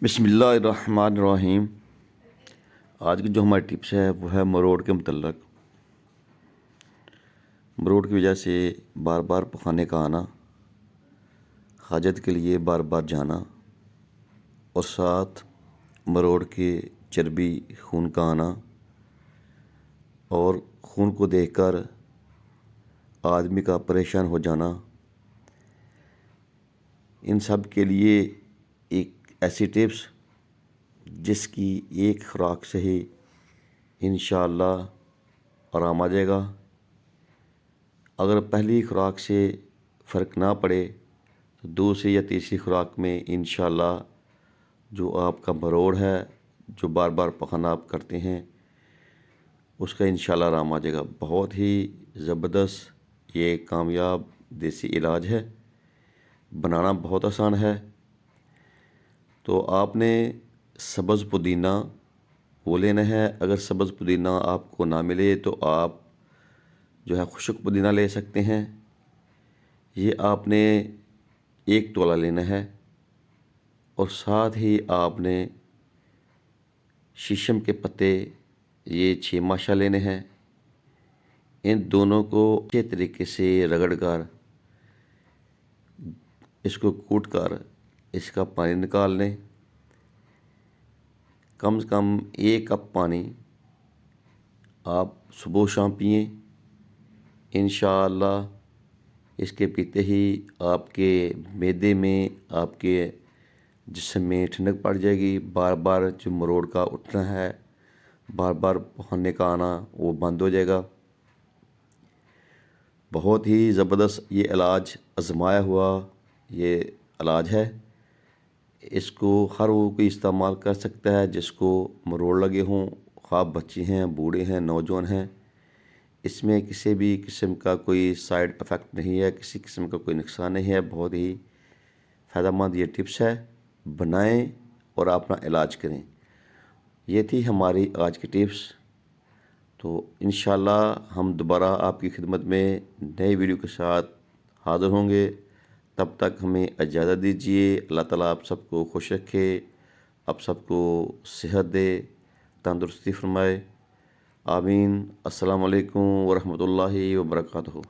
بسم اللہ الرحمن الرحیم۔ آج کی جو ہماری ٹپس ہے وہ ہے مروڑ کے متعلق۔ مروڑ کی وجہ سے بار بار پخانے کا آنا، حاجت کے لیے بار بار جانا، اور ساتھ مروڑ کے چربی خون کا آنا، اور خون کو دیکھ کر آدمی کا پریشان ہو جانا، ان سب کے لیے ایک ایسی ٹپس جس کی ایک خوراک سے ہی انشاءاللہ آرام آ جائے گا۔ اگر پہلی خوراک سے فرق نہ پڑے تو دوسری یا تیسری خوراک میں انشاءاللہ جو آپ کا مروڑ ہے، جو بار بار پخانا آپ کرتے ہیں، اس کا انشاءاللہ آرام آ جائے گا۔ بہت ہی زبردست یہ کامیاب دیسی علاج ہے، بنانا بہت آسان ہے۔ تو آپ نے سبز پودینہ وہ لینا ہے۔ اگر سبز پودینہ آپ کو نہ ملے تو آپ جو ہے خشک پودینہ لے سکتے ہیں۔ یہ آپ نے 1 تولہ لینا ہے، اور ساتھ ہی آپ نے شیشم کے پتے یہ 6 ماشا لینے ہیں۔ ان دونوں کو اچھے طریقے سے رگڑ کر، اس کو کوٹ کر اس کا پانی نکال لیں۔ کم سے کم 1 کپ پانی آپ صبح و شام پئیں۔ انشاءاللہ اس کے پیتے ہی آپ کے معدے میں، آپ کے جسم میں ٹھنڈک پڑ جائے گی۔ بار بار جو مروڑ کا اٹھنا ہے، بار بار پخانے کا آنا، وہ بند ہو جائے گا۔ بہت ہی زبردست یہ علاج آزمایا ہوا یہ علاج ہے۔ اس کو ہر وہ کوئی استعمال کر سکتا ہے جس کو مروڑ لگے ہوں، خواہ بچے ہیں، بوڑھے ہیں، نوجوان ہیں۔ اس میں کسی بھی قسم کا کوئی سائیڈ افیکٹ نہیں ہے، کسی قسم کا کوئی نقصان نہیں ہے۔ بہت ہی فائدہ مند یہ ٹپس ہے، بنائیں اور اپنا علاج کریں۔ یہ تھی ہماری آج کی ٹپس۔ تو انشاءاللہ ہم دوبارہ آپ کی خدمت میں نئی ویڈیو کے ساتھ حاضر ہوں گے۔ تب تک ہمیں اجازت دیجیے۔ اللہ تعالیٰ آپ سب کو خوش رکھے، آپ سب کو صحت دے، تندرستی فرمائے۔ آمین۔ السلام علیکم ورحمۃ اللہ وبرکاتہ۔